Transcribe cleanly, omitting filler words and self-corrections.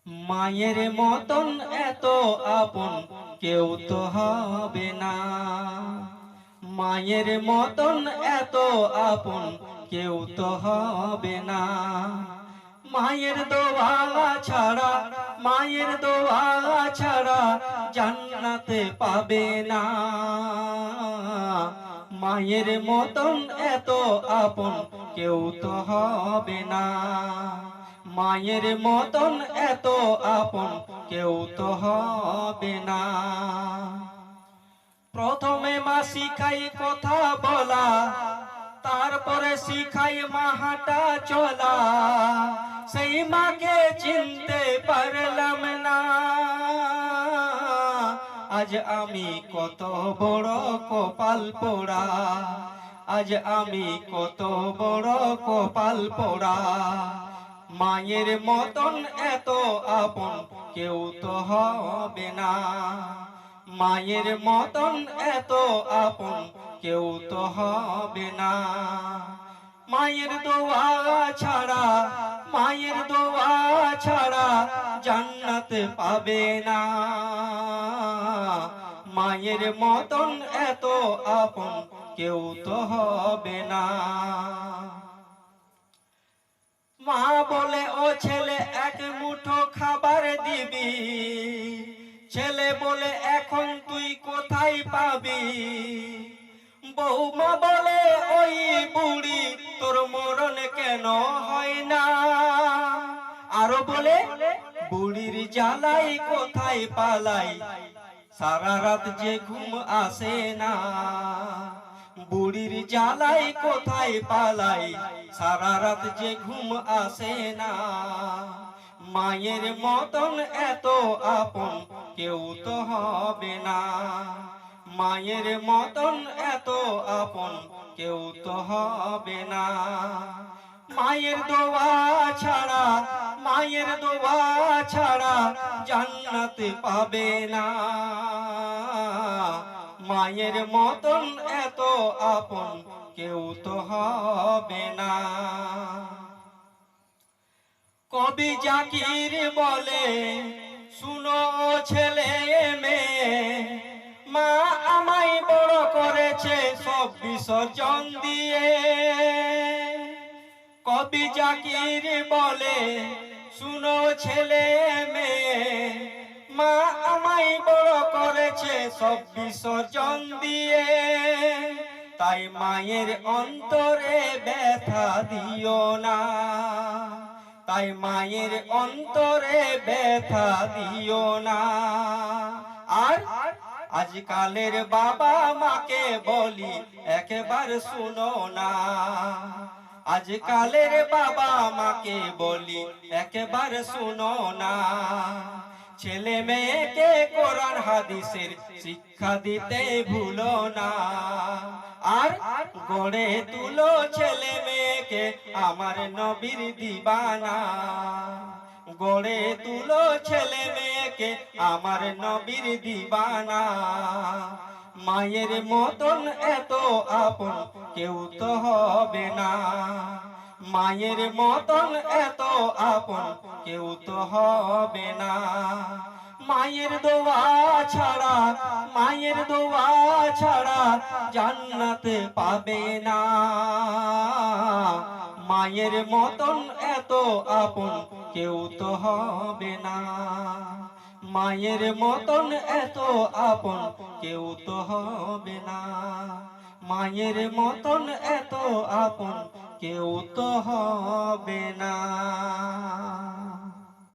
মায়ের মতন এত আপন কেউ তো হবে না। মায়ের মতন এত আপন কেউ তো হবে না। মায়ের দোয়া ছাড়া, মায়ের দোয়া ছাড়া জান্নাতে পাবে না। মায়ের মতন এত আপন কেউ তো হবে না। মায়ের মতন এত আপন কেউ তো হবে না। প্রথমে মা শিখাই কথা বলা, তারপরে শিখাই মা হাঁটা চলা। সেই মাকে চিনতে পারলাম না। আজ আমি কত বড় কপাল পোড়া, আজ আমি কত বড় কপাল পোড়া। মায়ের মতন এত আপন কেউ তো হবে না। মায়ের মতন এত আপন কেউ তো হবে না। মায়ের দোয়া ছাড়া, মায়ের দোয়া ছাড়া জান্নাত পাবে না। মায়ের মতন এত আপন কেউ তো হবে না। মা বলে ও ছেলে এক মুঠো খাবার দিবি, ছেলে বলে এখন তুই কোথায় পাবি। বৌমা বলে ওই বুড়ি তোর মরণ কেন হয় না। আরো বলে বুড়ির জ্বালাই কোথায় পালাই, সারা রাত যে ঘুম আসে না। বুড়ির জ্বালাই কোথায় পালাই, সারা রাত যে ঘুম আসে না। মায়ের মতন এত আপন কেউ তো হবে না। মায়ের মতন এত আপন কেউ তো হবে না। মায়ের দোয়া ছাড়া, মায়ের দোয়া ছাড়া জান্নাত পাবে না। মায়ের মতন এত আপন কেউ তো হবে না। কবি জাকির বলে শুনো ছেলে মেয়ে, মা আমায় বড় করেছে সব বিসর্জন দিয়ে। কবি জাকির বলে শুনো ছেলে মেয়ে, মা আমায় বড় করেছে সব বিসর্জন দিয়ে। তাই মায়ের অন্তরে ব্যথা দিও না, তাই মায়ের অন্তরে ব্যথা দিও না। আর আজকালের বাবা মাকে বলি একবার শুনো না। আজকালের বাবা মাকে বলি একবার শুনো না। ছেলে মেয়েকে কোরআন হাদিসের শিক্ষা দিতে ভুলো না। আর গড়ে তুলো ছেলে মেয়েকে আমার নবীর দিবানা। গড়ে তুলো ছেলে মেয়েকে আমার নবীর দিবানা। মায়ের মতন এত আপন কেউ তো হবে না। মায়ের মতন এত আপন কেউ তো হবে না। মায়ের দোয়া ছাড়া, মায়ের দোয়া ছাড়া জান্নাত পাবে না। মায়ের মতন এত আপন কেউ তো হবে না। মায়ের মতন এত আপন কেউ তো হবে না। মায়ের মতন এত আপন কেউ তো হবে না।